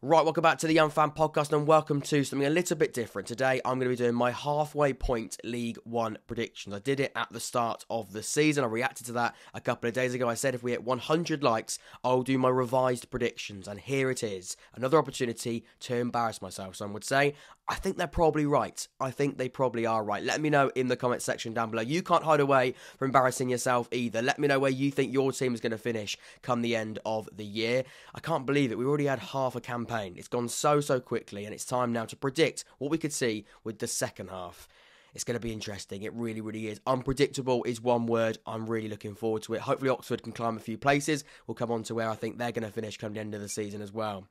Right, welcome back to the Young Fan Podcast and welcome to something a little bit different. Today, I'm going to be doing my halfway point League One predictions. I did it at the start of the season. I reacted to that a couple of days ago. I said if we hit 100 likes, I'll do my revised predictions. And here it is. Another opportunity to embarrass myself, some would say. I think they're probably right. I think they probably are right. Let me know in the comment section down below. You can't hide away from embarrassing yourself either. Let me know where you think your team is going to finish come the end of the year. I can't believe it. We already had half a campaign. It's gone so quickly, and it's time now to predict what we could see with the second half. It's going to be interesting. It really is. Unpredictable is one word. I'm really looking forward to it. Hopefully Oxford can climb a few places. We'll come on to where I think they're going to finish come the end of the season as well.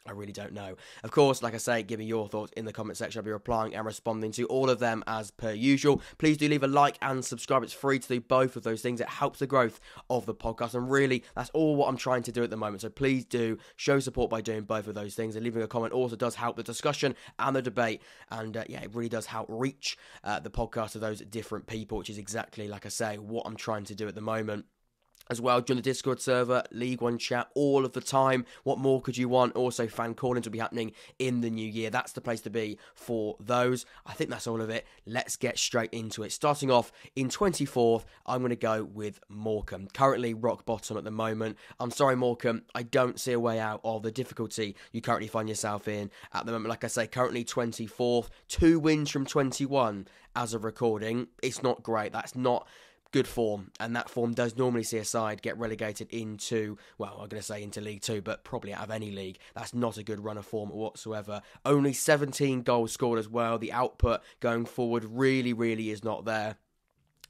I really don't know. Of course, like I say, give me your thoughts in the comment section. I'll be replying and responding to all of them as per usual. Please do leave a like and subscribe. It's free to do both of those things. It helps the growth of the podcast. And really, that's all what I'm trying to do at the moment. So please do show support by doing both of those things. And leaving a comment also does help the discussion and the debate. And it really does help reach the podcast to those different people, which is exactly, like I say, what I'm trying to do at the moment. As well, join the Discord server, League One chat all of the time. What more could you want? Also, fan call-ins will be happening in the new year. That's the place to be for those. I think that's all of it. Let's get straight into it. Starting off in 24th, I'm going to go with Morecambe. Currently rock bottom at the moment. I'm sorry, Morecambe. I don't see a way out of the difficulty you currently find yourself in at the moment. Like I say, currently 24th. 2 wins from 21 as of recording. It's not great. That's not good form, and that form does normally see a side get relegated into, well, I'm going to say into League Two, but probably out of any league. That's not a good run of form whatsoever. Only 17 goals scored as well. The output going forward really is not there.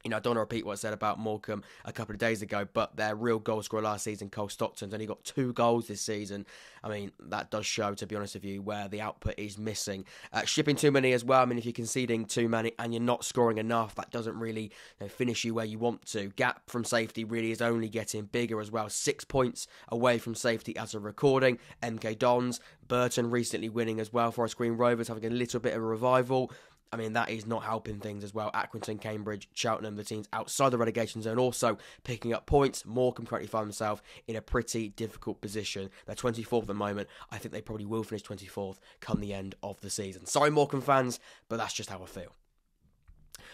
You know, I don't want to repeat what I said about Morecambe a couple of days ago, but their real goal scorer last season, Cole Stockton's only got 2 goals this season. I mean, that does show, to be honest with you, where the output is missing. Shipping too many as well. I mean, if you're conceding too many and you're not scoring enough, that doesn't really finish you where you want to. Gap from safety really is only getting bigger as well. 6 points away from safety as of recording. MK Dons, Burton recently winning as well. Forest Green Rovers having a little bit of a revival. I mean, that is not helping things as well. Accrington, Cambridge, Cheltenham, the teams outside the relegation zone also picking up points. Morecambe currently find themselves in a pretty difficult position. They're 24th at the moment. I think they probably will finish 24th come the end of the season. Sorry, Morecambe fans, but that's just how I feel.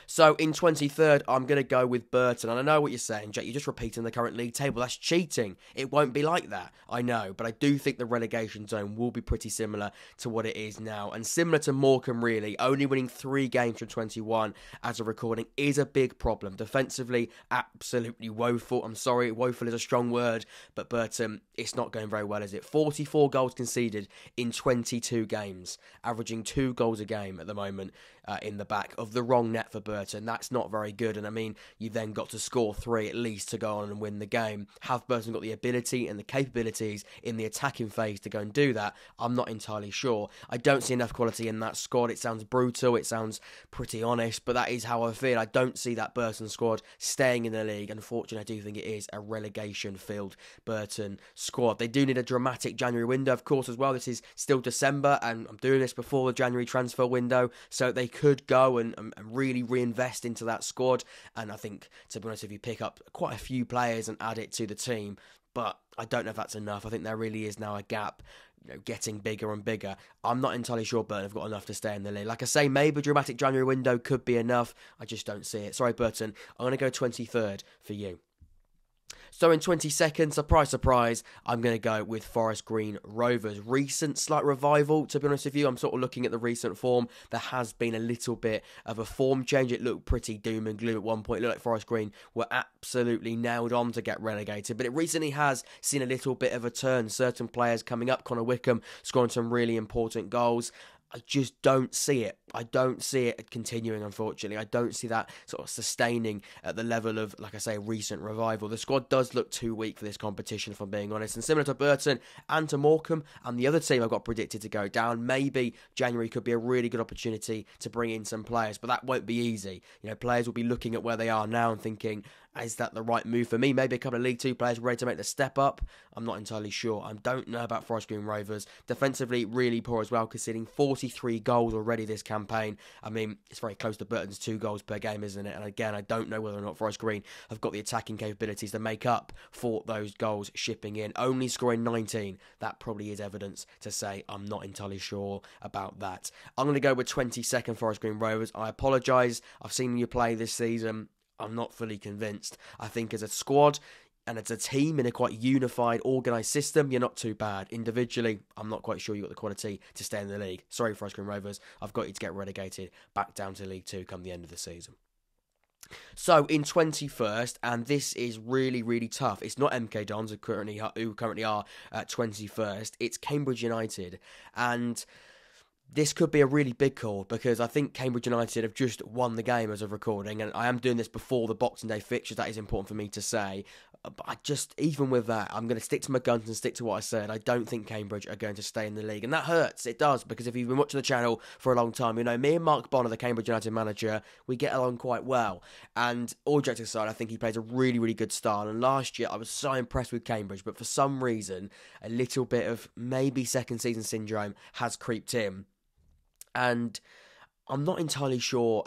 So in 23rd, I'm going to go with Burton. And I know what you're saying, Jake. You're just repeating the current league table. That's cheating. It won't be like that. I know. But I do think the relegation zone will be pretty similar to what it is now. And similar to Morecambe, really. Only winning 3 games from 21 as a recording is a big problem. Defensively, absolutely woeful. I'm sorry, woeful is a strong word. But Burton, it's not going very well, is it? 44 goals conceded in 22 games. Averaging 2 goals a game at the moment in the back of the wrong net for Burton. That's not very good. And I mean, you've then got to score 3 at least to go on and win the game. Have Burton got the ability and the capabilities in the attacking phase to go and do that? I'm not entirely sure. I don't see enough quality in that squad. It sounds brutal. It sounds pretty honest, but that is how I feel. I don't see that Burton squad staying in the league. Unfortunately, I do think it is a relegation-filled Burton squad. They do need a dramatic January window, of course, as well. This is still December, and I'm doing this before the January transfer window, so they could go and really reinvest into that squad. And I think, to be honest, if you pick up quite a few players and add it to the team, but I don't know if that's enough. I think there really is now a gap, getting bigger and bigger. I'm not entirely sure Burton have got enough to stay in the league. Like I say, maybe a dramatic January window could be enough. I just don't see it. Sorry, Burton. I'm going to go 23rd for you. So in 22nd, surprise, I'm going to go with Forest Green Rovers. Recent slight revival, to be honest with you. I'm sort of looking at the recent form. There has been a little bit of a form change. It looked pretty doom and gloom at one point. It looked like Forest Green were absolutely nailed on to get relegated. But it recently has seen a little bit of a turn. Certain players coming up. Connor Wycombe scoring some really important goals. I just don't see it. I don't see it continuing, unfortunately. I don't see that sort of sustaining at the level of, like I say, recent revival. The squad does look too weak for this competition, if I'm being honest. And similar to Burton and to Morecambe and the other team I've got predicted to go down, maybe January could be a really good opportunity to bring in some players, but that won't be easy. You know, players will be looking at where they are now and thinking, Is that the right move for me? Maybe a couple of League Two players ready to make the step up. I'm not entirely sure. I don't know about Forest Green Rovers. Defensively, really poor as well, conceding 43 goals already this campaign. I mean, it's very close to Burton's 2 goals per game, isn't it? And again, I don't know whether or not Forest Green have got the attacking capabilities to make up for those goals shipping in. Only scoring 19. That probably is evidence to say I'm not entirely sure about that. I'm going to go with 22nd Forest Green Rovers. I apologise. I've seen you play this season. I'm not fully convinced. I think as a squad and as a team in a quite unified, organised system, you're not too bad. Individually, I'm not quite sure you've got the quality to stay in the league. Sorry, Forest Green Rovers. I've got you to get relegated back down to League Two come the end of the season. So in 21st, and this is really, really tough. It's not MK Dons who currently are at 21st. It's Cambridge United. And this could be a really big call because I think Cambridge United have just won the game as of recording, and I am doing this before the Boxing Day fixtures. That is important for me to say. But even with that, I'm going to stick to my guns and stick to what I said. I don't think Cambridge are going to stay in the league, and that hurts. It does, because if you've been watching the channel for a long time, you know, me and Mark Bonner, the Cambridge United manager, we get along quite well. And all jokes aside, I think he plays a really, really good style. And last year, I was so impressed with Cambridge, but for some reason, a little bit of maybe second season syndrome has creeped in. And I'm not entirely sure,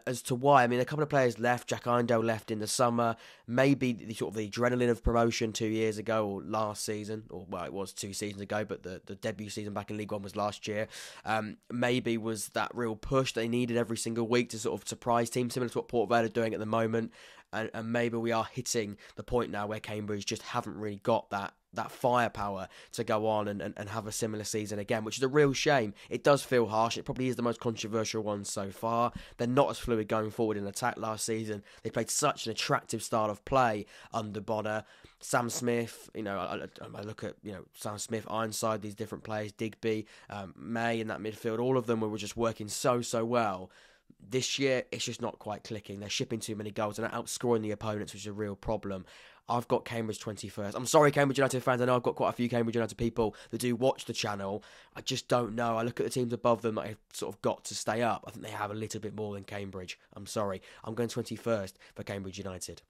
as to why. I mean, a couple of players left. Jack Irondale left in the summer. Maybe the adrenaline of promotion 2 years ago or last season, or well, it was 2 seasons ago, but the debut season back in League One was last year. Maybe was that real push they needed every single week to sort of surprise teams, similar to what Port Vale are doing at the moment. And maybe we are hitting the point now where Cambridge just haven't really got that firepower to go on and have a similar season again, which is a real shame. It does feel harsh. It probably is the most controversial one so far. They're not as fluid going forward in attack last season. They played such an attractive style of play under Bonner. Sam Smith, I look at, Sam Smith, Ironside, these different players, Digby, May in that midfield, all of them were just working so well. This year, it's just not quite clicking. They're shipping too many goals and outscoring the opponents, which is a real problem. I've got Cambridge 21st. I'm sorry, Cambridge United fans. I know I've got quite a few Cambridge United people that do watch the channel. I just don't know. I look at the teams above them that have sort of got to stay up. I think they have a little bit more than Cambridge. I'm sorry. I'm going 21st for Cambridge United.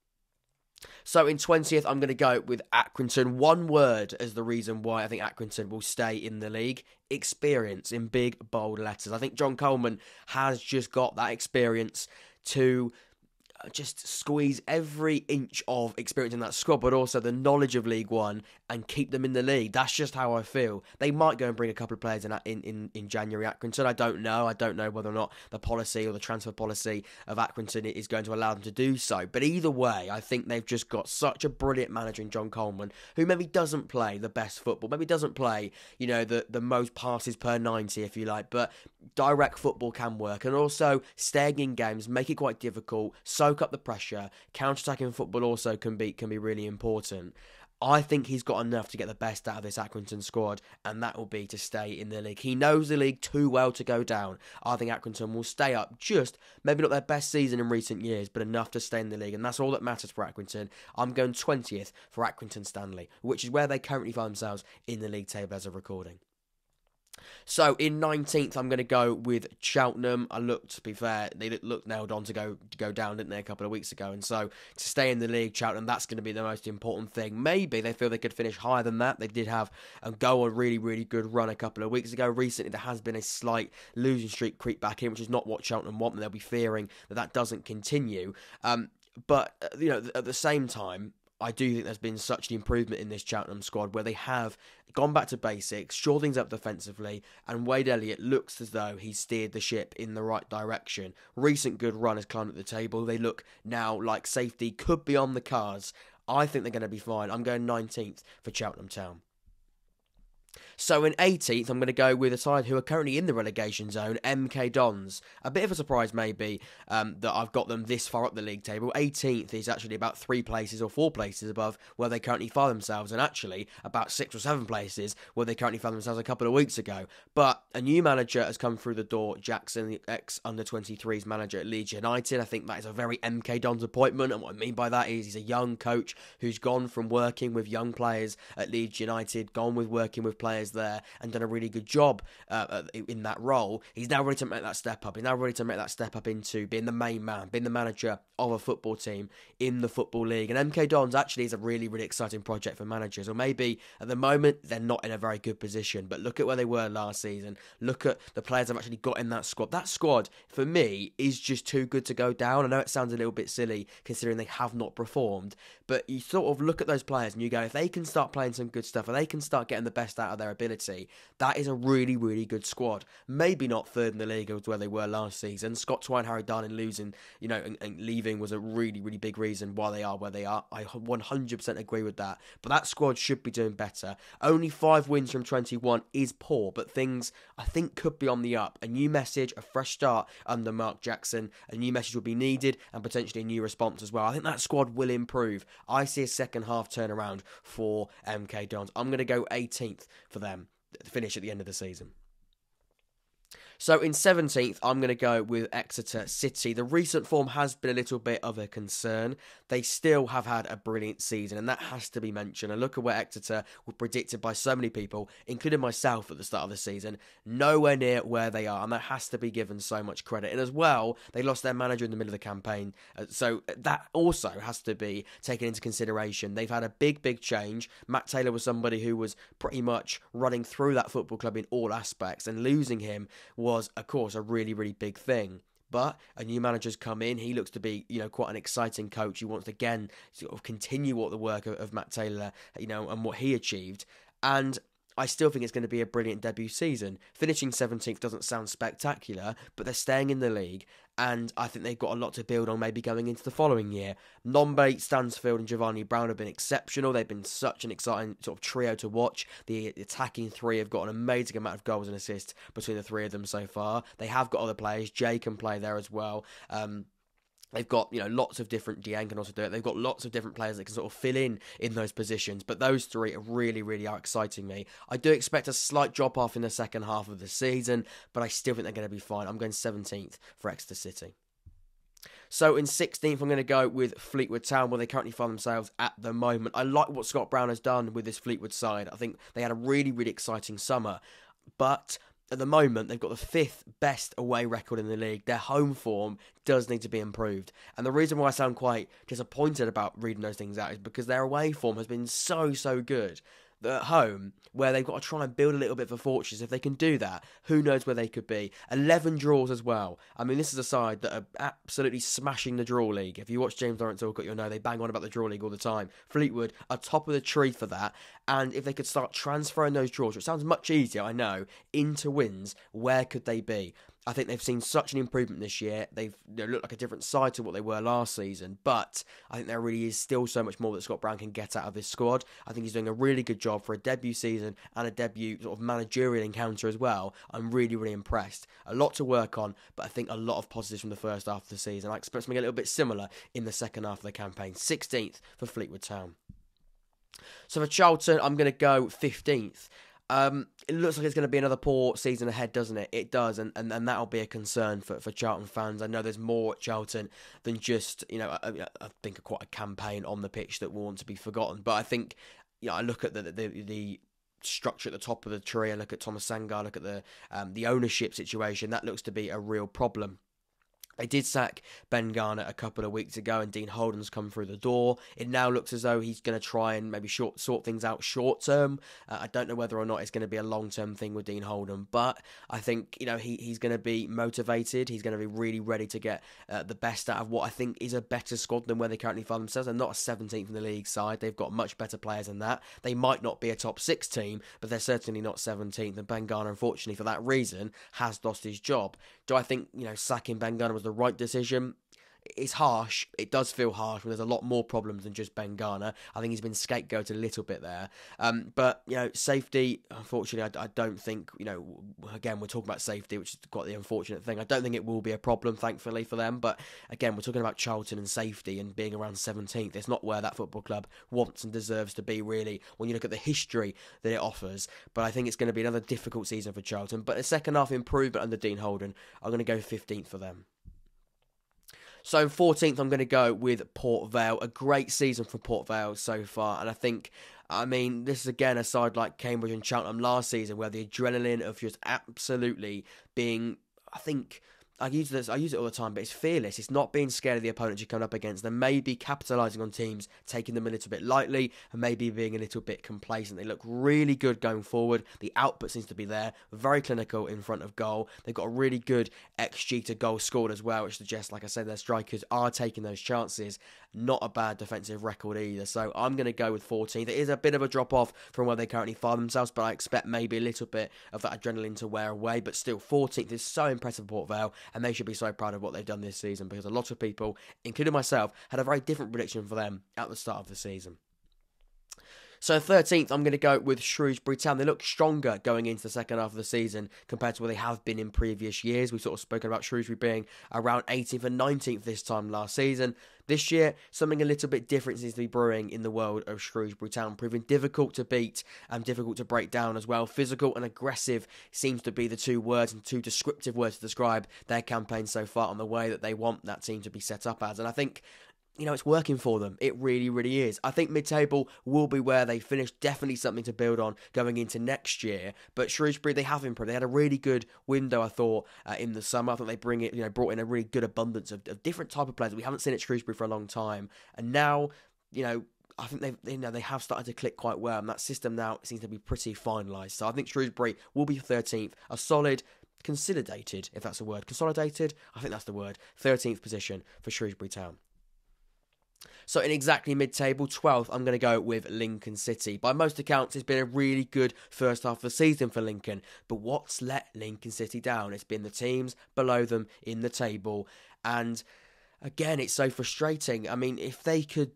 So in 20th, I'm going to go with Accrington. One word as the reason why I think Accrington will stay in the league. Experience in big, bold letters. I think John Coleman has just got that experience to just squeeze every inch of experience in that squad, but also the knowledge of League One and keep them in the league. That's just how I feel. They might go and bring a couple of players in January, Accrington. I don't know. I don't know whether or not the policy or the transfer policy of Accrington is going to allow them to do so. But either way, I think they've just got such a brilliant manager in John Coleman, who maybe doesn't play the best football, maybe doesn't play, the most passes per 90, if you like, but direct football can work. And also staying in games, make it quite difficult, soak up the pressure. Counter-attacking football also can be really important. I think he's got enough to get the best out of this Accrington squad, and that will be to stay in the league. He knows the league too well to go down. I think Accrington will stay up, just maybe not their best season in recent years, but enough to stay in the league, and that's all that matters for Accrington. I'm going 20th for Accrington Stanley, which is where they currently find themselves in the league table as of recording. So in 19th, I'm going to go with Cheltenham. To be fair, they looked nailed on to go down, didn't they, a couple of weeks ago? And so to stay in the league, Cheltenham, that's going to be the most important thing. Maybe they feel they could finish higher than that. They did have a really, really good run a couple of weeks ago. Recently, there has been a slight losing streak creep back in, which is not what Cheltenham want, and they'll be fearing that doesn't continue. But at the same time, I do think there's been such an improvement in this Cheltenham squad where they have gone back to basics, shored things up defensively, and Wade Elliott looks as though he's steered the ship in the right direction. Recent good run has climbed up the table. They look now like safety could be on the cards. I think they're going to be fine. I'm going 19th for Cheltenham Town. So in 18th, I'm going to go with a side who are currently in the relegation zone, MK Dons. A bit of a surprise maybe that I've got them this far up the league table. 18th is actually about 3 places or 4 places above where they currently find themselves, and actually about 6 or 7 places where they currently found themselves a couple of weeks ago. But a new manager has come through the door, Jackson, the ex-under-23s manager at Leeds United. I think that is a very MK Dons appointment, and what I mean by that is he's a young coach who's gone from working with young players at Leeds United, gone with working with players players there and done a really good job in that role. He's now ready to make that step up. He's now ready to make that step up into being the main man, being the manager of a football team in the Football League. And MK Dons actually is a really, really exciting project for managers. Or maybe at the moment they're not in a very good position, but look at where they were last season. Look at the players they've actually got in that squad. That squad, for me, is just too good to go down. I know it sounds a little bit silly considering they have not performed, but you sort of look at those players and you go, if they can start playing some good stuff and they can start getting the best out of their ability, that is a really, really good squad. Maybe not third in the league as where they were last season. Scott Twine, Harry Darling losing, and leaving was a really, really big reason why they are where they are. I 100% agree with that. But that squad should be doing better. Only 5 wins from 21 is poor, but things I think could be on the up. A new message, a fresh start under Mark Jackson, a new message will be needed and potentially a new response as well. I think that squad will improve. I see a second half turnaround for MK Dons. I'm going to go 18th for them to finish at the end of the season. So in 17th, I'm going to go with Exeter City. The recent form has been a little bit of a concern. They still have had a brilliant season, and that has to be mentioned. And look at where Exeter were predicted by so many people, including myself at the start of the season, nowhere near where they are, and that has to be given so much credit. And as well, they lost their manager in the middle of the campaign, so that also has to be taken into consideration. They've had a big, big change. Matt Taylor was somebody who was pretty much running through that football club in all aspects, and losing him was, of course, a really, really big thing. But a new manager's come in. He looks to be, quite an exciting coach. He wants to, again, sort of continue what the work of Matt Taylor, and what he achieved. And I still think it's going to be a brilliant debut season. Finishing 17th doesn't sound spectacular, but they're staying in the league, and I think they've got a lot to build on maybe going into the following year. Nombe, Stansfield and Giovanni Brown have been exceptional. They've been such an exciting sort of trio to watch. The attacking three have got an amazing amount of goals and assists between the three of them so far. They have got other players. Jay can play there as well. They've got, lots of different, Deanne can also do it. They've got lots of different players that can sort of fill in those positions. But those three are really, really are exciting me. I do expect a slight drop off in the second half of the season, but I still think they're going to be fine. I'm going 17th for Exeter City. So in 16th, I'm going to go with Fleetwood Town, where they currently find themselves at the moment. I like what Scott Brown has done with this Fleetwood side. I think they had a really, really exciting summer. But at the moment, they've got the 5th best away record in the league. Their home form does need to be improved. And the reason why I sound quite disappointed about reading those things out is because their away form has been so, so good. At home, where they've got to try and build a little bit for fortunes. If they can do that, who knows where they could be. 11 draws as well. I mean, this is a side that are absolutely smashing the draw league. If you watch James Lawrence Alcott, you'll know they bang on about the draw league all the time. Fleetwood are top of the tree for that. And if they could start transferring those draws, which sounds much easier, I know, into wins, where could they be? I think they've seen such an improvement this year. They look like a different side to what they were last season. But I think there really is still so much more that Scott Brown can get out of this squad. I think he's doing a really good job for a debut season and a debut sort of managerial encounter as well. I'm really, really impressed. A lot to work on, but I think a lot of positives from the first half of the season. I expect something a little bit similar in the second half of the campaign. 16th for Fleetwood Town. So for Charlton, I'm going to go 15th. It looks like it's going to be another poor season ahead, doesn't it? It does, and that'll be a concern for Charlton fans. I know there's more at Charlton than just, I think quite a campaign on the pitch that will want to be forgotten. But I think, I look at the structure at the top of the tree, I look at Thomas Sangar, I look at the ownership situation, that looks to be a real problem. They did sack Ben Garner a couple of weeks ago, and Dean Holden's come through the door. It now looks as though he's going to try and maybe sort things out short term. I don't know whether or not it's going to be a long term thing with Dean Holden, but I think he's going to be motivated. He's going to be really ready to get the best out of what I think is a better squad than where they currently find themselves. They're not a 17th in the league side. They've got much better players than that. They might not be a top 6 team, but they're certainly not 17th. And Ben Garner, unfortunately, for that reason, has lost his job. Do I think sacking Ben Garner was the right decision? It's harsh. It does feel harsh when there's a lot more problems than just Ben Garner. I think he's been scapegoated a little bit there. But safety, unfortunately, I don't think, again, we're talking about safety, which is quite the unfortunate thing. I don't think it will be a problem, thankfully, for them. But again, we're talking about Charlton and safety and being around 17th. It's not where that football club wants and deserves to be, really, when you look at the history that it offers. But I think it's going to be another difficult season for Charlton. But a second half improvement under Dean Holden. I'm going to go 15th for them. So in 14th, I'm going to go with Port Vale. A great season for Port Vale so far. And I think I mean, this is again a side like Cambridge and Cheltenham last season where the adrenaline of just absolutely being, I think, I use it all the time, but it's fearless. It's not being scared of the opponents you're coming up against. They may be capitalising on teams, taking them a little bit lightly, and maybe being a little bit complacent. They look really good going forward. The output seems to be there. Very clinical in front of goal. They've got a really good XG to goal scored as well, which suggests, like I said, their strikers are taking those chances. Not a bad defensive record either. So I'm going to go with 14th. It is a bit of a drop-off from where they currently find themselves, but I expect maybe a little bit of that adrenaline to wear away. But still, 14th is so impressive, Port Vale, and they should be so proud of what they've done this season, because a lot of people, including myself, had a very different prediction for them at the start of the season. So 13th, I'm going to go with Shrewsbury Town. They look stronger going into the second half of the season compared to where they have been in previous years. We've sort of spoken about Shrewsbury being around 18th and 19th this time last season. This year, something a little bit different seems to be brewing in the world of Shrewsbury Town, proving difficult to beat and difficult to break down as well. Physical and aggressive seems to be the two words and two descriptive words to describe their campaign so far on the way that they want that team to be set up as. And I think, it's working for them. It really, really is. I think mid-table will be where they finish. Definitely something to build on going into next year. But Shrewsbury, they have improved. They had a really good window, I thought, in the summer. I thought they brought in a really good abundance of different type of players that we haven't seen at Shrewsbury for a long time. And now, I think they have started to click quite well. And that system now seems to be pretty finalised. So I think Shrewsbury will be 13th. A solid, consolidated, if that's a word. Consolidated? I think that's the word. 13th position for Shrewsbury Town. So in exactly mid-table, 12th, I'm going to go with Lincoln City. By most accounts, it's been a really good first half of the season for Lincoln. But what's let Lincoln City down? It's been the teams below them in the table. And again, it's so frustrating. I mean, if they could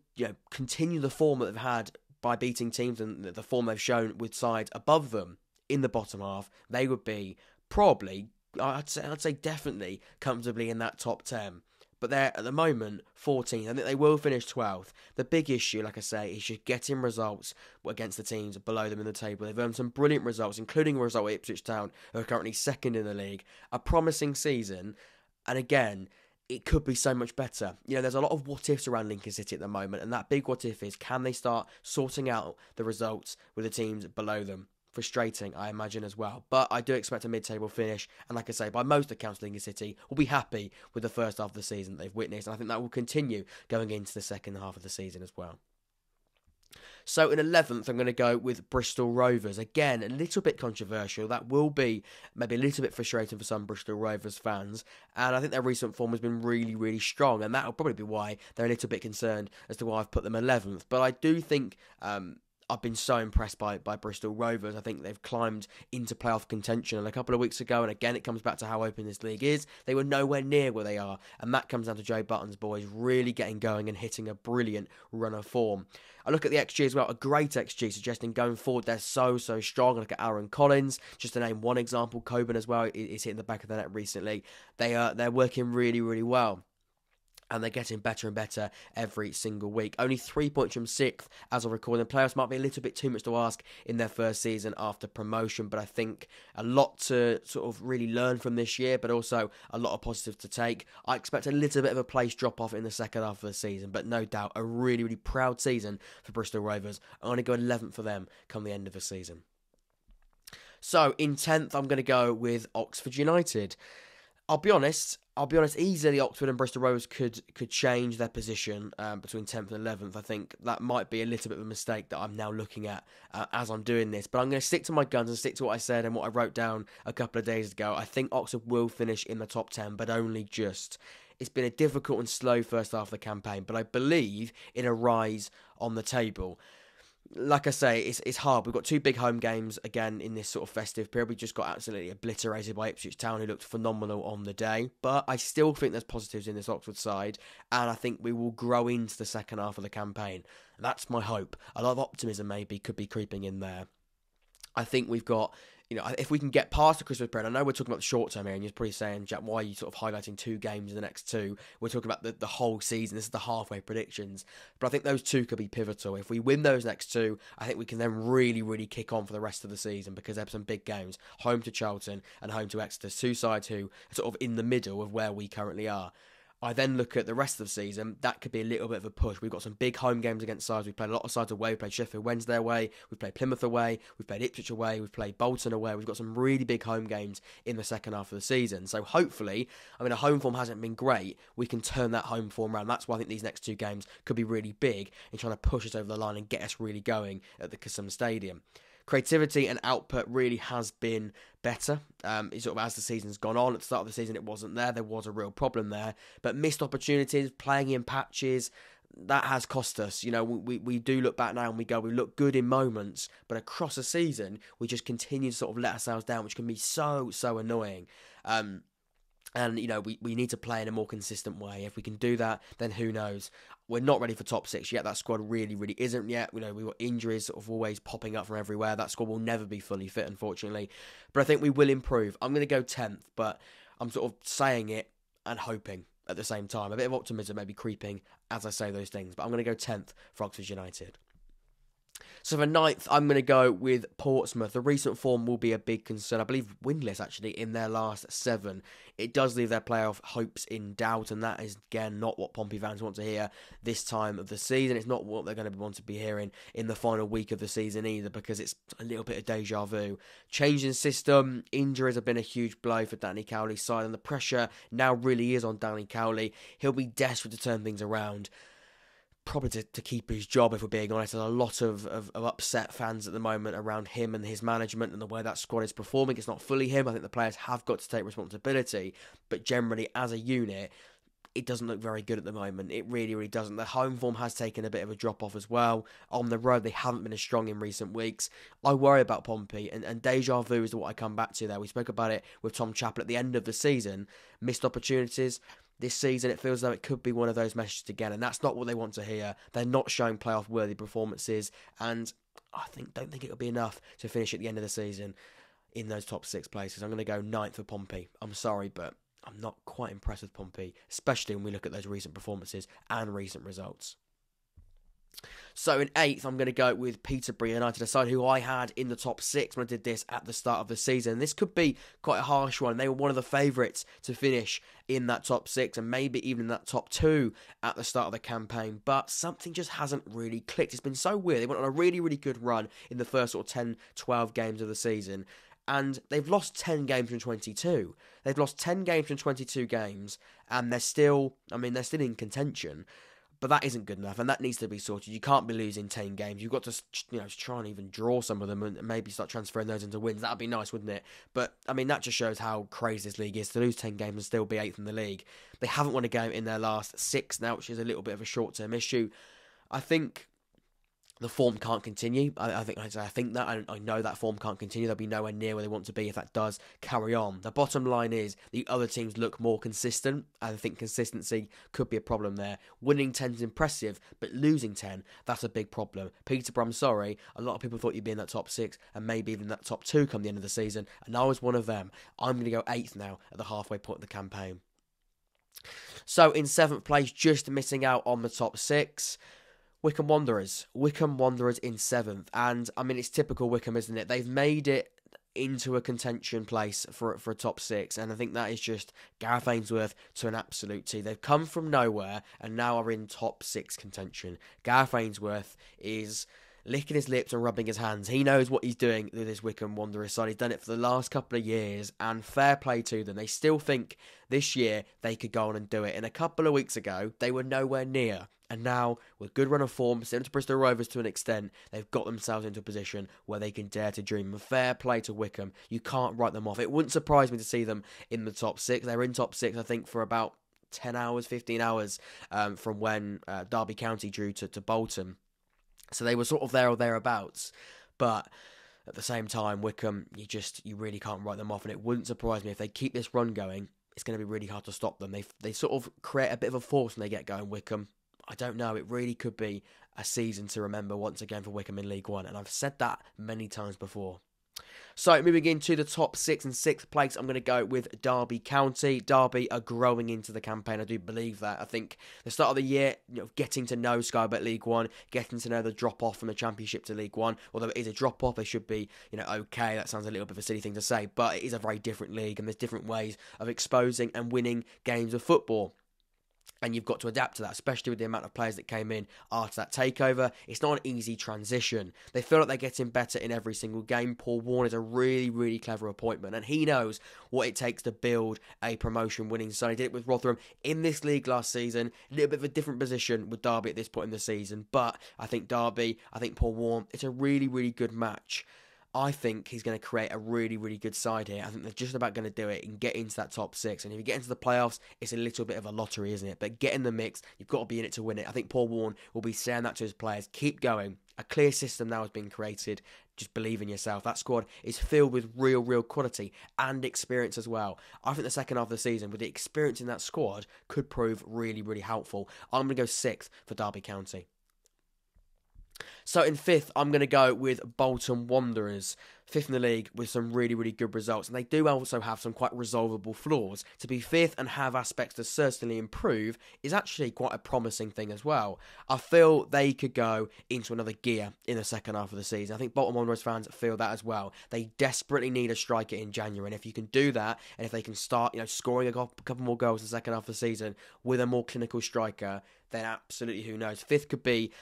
continue the form that they've had by beating teams and the form they've shown with sides above them in the bottom half, they would be probably, I'd say definitely comfortably in that top 10. But they're, at the moment, 14th. I think they will finish 12th. The big issue, like I say, is just getting results against the teams below them in the table. They've earned some brilliant results, including a result at Ipswich Town, who are currently second in the league. A promising season. And again, it could be so much better. There's a lot of what-ifs around Lincoln City at the moment. And that big what-if is, can they start sorting out the results with the teams below them? Frustrating, I imagine, as well. But I do expect a mid-table finish. And like I say, by most accounts, Lincoln City will be happy with the first half of the season they've witnessed. And I think that will continue going into the second half of the season as well. So in 11th, I'm going to go with Bristol Rovers. Again, a little bit controversial. That will be maybe a little bit frustrating for some Bristol Rovers fans. And I think their recent form has been really, really strong. And that will probably be why they're a little bit concerned as to why I've put them 11th. But I do think I've been so impressed by Bristol Rovers. I think they've climbed into playoff contention a couple of weeks ago, and again, it comes back to how open this league is. They were nowhere near where they are, and that comes down to Joe Button's boys really getting going and hitting a brilliant run of form. I look at the XG as well, a great XG, suggesting going forward they're so strong. I look at Aaron Collins, just to name one example. Coburn as well is hitting the back of the net recently. They're working really, really well. And they're getting better and better every single week. Only 3 points from 6th as of recording. The playoffs might be a little bit too much to ask in their first season after promotion, but I think a lot to sort of really learn from this year, but also a lot of positives to take. I expect a little bit of a place drop-off in the second half of the season, but no doubt a really, really proud season for Bristol Rovers. I'm going to go 11th for them come the end of the season. So in 10th, I'm going to go with Oxford United. I'll be honest, easily Oxford and Bristol Rovers could change their position between 10th and 11th. I think that might be a little bit of a mistake that I'm now looking at as I'm doing this. But I'm going to stick to my guns and stick to what I said and what I wrote down a couple of days ago. I think Oxford will finish in the top 10, but only just. It's been a difficult and slow first half of the campaign, but I believe in a rise on the table. Like I say, it's hard. We've got 2 big home games again in this sort of festive period. We just got absolutely obliterated by Ipswich Town, who looked phenomenal on the day. But I still think there's positives in this Oxford side, and I think we will grow into the second half of the campaign. That's my hope. A lot of optimism maybe could be creeping in there. I think we've got, if we can get past the Christmas period, I know we're talking about the short term here, and you're probably saying, Jack, why are you sort of highlighting 2 games in the next 2? We're talking about the whole season. This is the halfway predictions. But I think those 2 could be pivotal. If we win those next 2, I think we can then really, really kick on for the rest of the season, because there's some big games. Home to Charlton and home to Exeter. 2 sides who are sort of in the middle of where we currently are. I then look at the rest of the season, that could be a little bit of a push. We've got some big home games against sides. We've played a lot of sides away. We've played Sheffield Wednesday away. We've played Plymouth away. We've played Ipswich away. We've played Bolton away. We've got some really big home games in the second half of the season. So hopefully, our home form hasn't been great. We can turn that home form around. That's why I think these next two games could be really big in trying to push us over the line and get us really going at the Cheltenham Stadium. Creativity and output really has been better. Sort of as the season's gone on, at the start of the season it wasn't there. There was a real problem there. But missed opportunities, playing in patches, that has cost us. We do look back now and we look good in moments, but across a season, we just continue to sort of let ourselves down, which can be so annoying. And, we need to play in a more consistent way. If we can do that, then who knows? We're not ready for top six yet. That squad really isn't yet. We've got injuries sort of always popping up from everywhere. That squad will never be fully fit, unfortunately. But I think we will improve. I'm going to go 10th, but I'm sort of saying it and hoping at the same time. A bit of optimism maybe creeping as I say those things. But I'm going to go 10th for Oxford United. So for 9th, I'm going to go with Portsmouth. The recent form will be a big concern. I believe winless, actually, in their last 7. It does leave their playoff hopes in doubt, and that is, again, not what Pompey fans want to hear this time of the season. It's not what they're going to want to be hearing in the final week of the season either, because it's a little bit of deja vu. Changing system, injuries have been a huge blow for Danny Cowley's side, and the pressure now really is on Danny Cowley. He'll be desperate to turn things around. Probably to keep his job, if we're being honest. There's a lot of upset fans at the moment around him and his management and the way that squad is performing. It's not fully him. I think the players have got to take responsibility. But generally, as a unit, it doesn't look very good at the moment. It really doesn't. The home form has taken a bit of a drop off as well. On the road, they haven't been as strong in recent weeks. I worry about Pompey, and deja vu is what I come back to there. We spoke about it with Tom Chappell at the end of the season. Missed opportunities. This season, it feels as though it could be one of those messages again, and that's not what they want to hear. They're not showing playoff-worthy performances, and I don't think it'll be enough to finish at the end of the season in those top 6 places. I'm going to go 9th for Pompey. I'm sorry, but I'm not quite impressed with Pompey, especially when we look at those recent performances and recent results. So in 8th, I'm going to go with Peterborough United, a side who I had in the top 6 when I did this at the start of the season. This could be quite a harsh one. They were one of the favourites to finish in that top 6 and maybe even in that top 2 at the start of the campaign. But something just hasn't really clicked. It's been so weird. They went on a really good run in the first sort of 10, 12 games of the season. And they've lost 10 games from 22. They've lost 10 games from 22 games. And they're still in contention. But that isn't good enough, and that needs to be sorted. You can't be losing 10 games. You've got to, try and even draw some of them and maybe start transferring those into wins. That'd be nice, wouldn't it? But, that just shows how crazy this league is, to lose 10 games and still be 8th in the league. They haven't won a game in their last 6 now, which is a little bit of a short-term issue. I think the form can't continue. I know that form can't continue. They'll be nowhere near where they want to be if that does carry on. The bottom line is the other teams look more consistent. I think consistency could be a problem there. Winning 10 is impressive, but losing 10, that's a big problem. Peterborough, I'm sorry, a lot of people thought you'd be in that top 6 and maybe even that top 2 come the end of the season, and I was one of them. I'm going to go 8th now at the halfway point of the campaign. So in 7th place, just missing out on the top 6, Wycombe Wanderers. Wycombe Wanderers in 7th. And, it's typical Wycombe, isn't it? They've made it into a contention place for a top 6. And I think that is just Gareth Ainsworth to an absolute T. They've come from nowhere and now are in top 6 contention. Gareth Ainsworth is licking his lips and rubbing his hands. He knows what he's doing with this Wycombe Wanderers side. He's done it for the last couple of years, and fair play to them. They still think this year they could go on and do it. And a couple of weeks ago, they were nowhere near. And now, with a good run of form, similar to Bristol Rovers to an extent, they've got themselves into a position where they can dare to dream. A fair play to Wycombe. You can't write them off. It wouldn't surprise me to see them in the top 6. They were in top 6, I think, for about 10 hours, 15 hours from when Derby County drew to Bolton. So they were sort of there or thereabouts. But at the same time, Wycombe, you really can't write them off. And it wouldn't surprise me if they keep this run going. It's going to be really hard to stop them. They sort of create a bit of a force when they get going, Wycombe. I don't know. It really could be a season to remember once again for Wycombe in League One. And I've said that many times before. So moving into the top 6 and 6th place, I'm going to go with Derby County. Derby are growing into the campaign. I do believe that. I think the start of the year, getting to know Sky Bet League One, getting to know the drop-off from the Championship to League One. Although it is a drop-off, they should be, okay. That sounds a little bit of a silly thing to say, but it is a very different league, and there's different ways of exposing and winning games of football. And you've got to adapt to that, especially with the amount of players that came in after that takeover. It's not an easy transition. They feel like they're getting better in every single game. Paul Warne is a really, really clever appointment, and he knows what it takes to build a promotion-winning side. He did it with Rotherham in this league last season. A little bit of a different position with Derby at this point in the season, but I think Derby, I think Paul Warne, it's a really, really good match. I think he's going to create a really, really good side here. I think they're just about going to do it and get into that top six. And if you get into the playoffs, it's a little bit of a lottery, isn't it? But get in the mix. You've got to be in it to win it. I think Paul Warne will be saying that to his players. Keep going. A clear system now has been created. Just believe in yourself. That squad is filled with real, real quality and experience as well. I think the second half of the season, with the experience in that squad, could prove really, really helpful. I'm going to go 6th for Derby County. So in 5th, I'm going to go with Bolton Wanderers. 5th in the league with some really, really good results. And they do also have some quite resolvable flaws. To be 5th and have aspects to certainly improve is actually quite a promising thing as well. I feel they could go into another gear in the second half of the season. I think Bolton Wanderers fans feel that as well. They desperately need a striker in January. And if you can do that, and if they can start scoring a couple more goals in the second half of the season with a more clinical striker, then absolutely, who knows? 5th could be,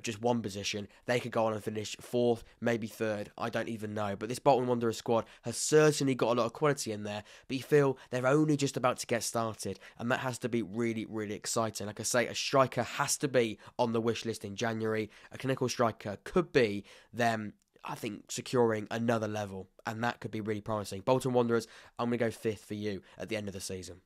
just one position. They could go on and finish 4th, maybe 3rd. I don't even know. But this Bolton Wanderers squad has certainly got a lot of quality in there. But you feel they're only just about to get started. And that has to be really, really exciting. Like I say, a striker has to be on the wish list in January. A clinical striker could be them, I think, securing another level. And that could be really promising. Bolton Wanderers, I'm going to go 5th for you at the end of the season.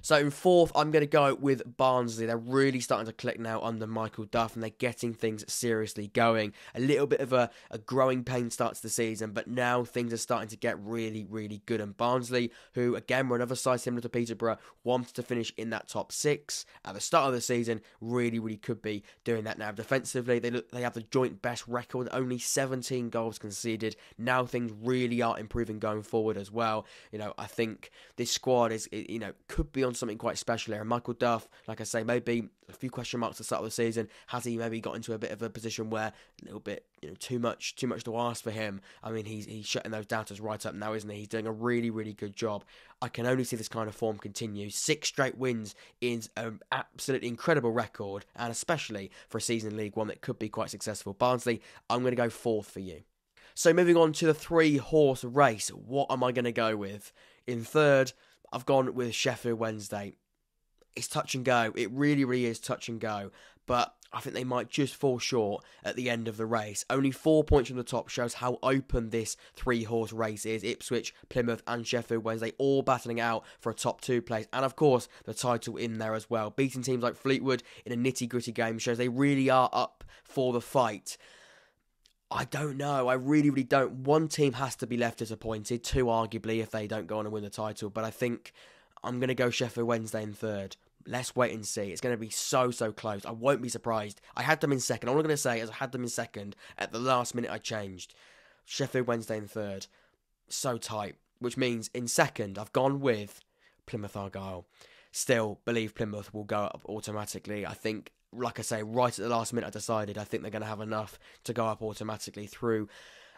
So in 4th, I'm going to go with Barnsley. They're really starting to click now under Michael Duff, and they're getting things seriously going. A little bit of a growing pain start to the season, but now things are starting to get really, really good. And Barnsley, who again were another side similar to Peterborough, wanted to finish in that top 6 at the start of the season, really, really could be doing that now. Defensively, they have the joint best record, only 17 goals conceded. Now things really are improving going forward as well. I think this squad is, could be on something quite special here. And Michael Duff, like I say, maybe a few question marks at the start of the season. Has he maybe got into a bit of a position where a little bit, too much to ask for him? I mean, he's shutting those doubters right up now, isn't he? He's doing a really, really good job. I can only see this kind of form continue. 6 straight wins is an absolutely incredible record, and especially for a season in League One that could be quite successful. Barnsley, I'm going to go 4th for you. So moving on to the 3-horse race, what am I going to go with? In 3rd, I've gone with Sheffield Wednesday. It's touch and go. It really, really is touch and go. But I think they might just fall short at the end of the race. Only 4 points from the top shows how open this 3-horse race is. Ipswich, Plymouth and Sheffield Wednesday all battling out for a top 2 place. And of course, the title in there as well. Beating teams like Fleetwood in a nitty-gritty game shows they really are up for the fight. I don't know. I really, really don't. One team has to be left disappointed. 2, arguably, if they don't go on and win the title. But I think I'm going to go Sheffield Wednesday in 3rd. Let's wait and see. It's going to be so, so close. I won't be surprised. I had them in 2nd. All I'm going to say is I had them in 2nd. At the last minute, I changed. Sheffield Wednesday in 3rd. So tight. Which means in 2nd, I've gone with Plymouth Argyle. Still, believe Plymouth will go up automatically. I think, like I say, right at the last minute I decided I think they're going to have enough to go up automatically through.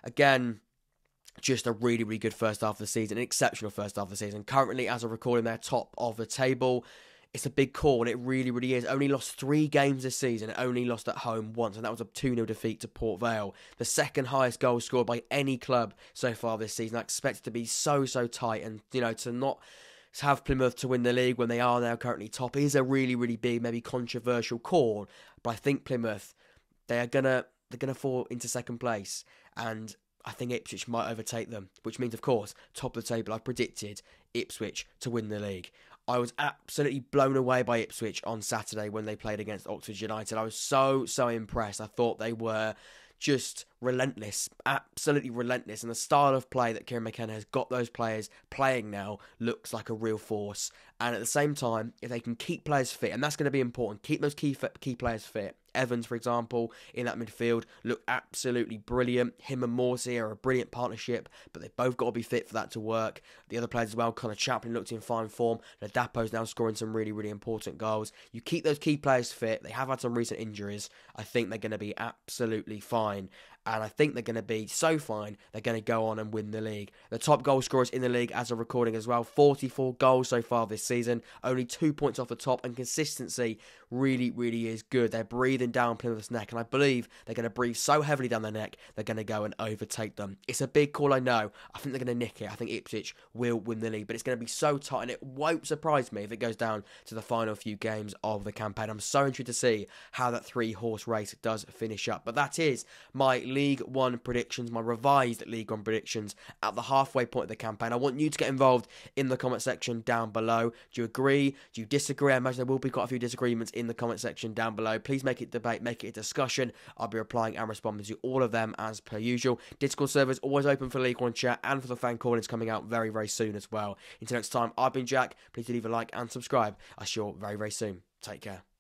Again, just a really, really good first half of the season, an exceptional first half of the season. Currently, as of recording, they're top of the table. It's a big call, and it really, really is. Only lost 3 games this season, only lost at home once, and that was a 2-0 defeat to Port Vale. The second highest goal scored by any club so far this season. I expect it to be so, so tight, and, to not have Plymouth to win the league when they are now currently top is a really, really big, maybe controversial call. But I think Plymouth, they're gonna fall into 2nd place, and I think Ipswich might overtake them, which means, of course, top of the table. I've predicted Ipswich to win the league. I was absolutely blown away by Ipswich on Saturday when they played against Oxford United. I was so, so impressed. I thought they were just relentless, absolutely relentless. And the style of play that Kieran McKenna has got those players playing now looks like a real force. And at the same time, if they can keep players fit, and that's going to be important, keep those key players fit. Evans, for example, in that midfield, look absolutely brilliant. Him and Morsey are a brilliant partnership, but they've both got to be fit for that to work. The other players as well, Connor Chaplin looked in fine form. Ladapo's now scoring some really, really important goals. You keep those key players fit. They have had some recent injuries. I think they're going to be absolutely fine. and I think they're going to be so fine, they're going to go on and win the league. The top goal scorers in the league as of recording as well, 44 goals so far this season, only 2 points off the top, and consistency really is good. They're breathing down Plymouth's neck, and I believe they're going to breathe so heavily down their neck, they're going to go and overtake them. It's a big call, I know. I think they're going to nick it. I think Ipswich will win the league, but it's going to be so tight, and it won't surprise me if it goes down to the final few games of the campaign. I'm so intrigued to see how that 3-horse race does finish up. But that is my League One predictions, my revised League One predictions at the halfway point of the campaign. I want you to get involved in the comment section down below. Do you agree? Do you disagree? I imagine there will be quite a few disagreements in the comment section down below. Please make it debate, make it a discussion. I'll be replying and responding to all of them as per usual. Discord servers always open for League One chat and for the fan callings coming out very soon as well. Until next time, I've been Jack. Please do leave a like and subscribe. I'll see you all very soon. Take care.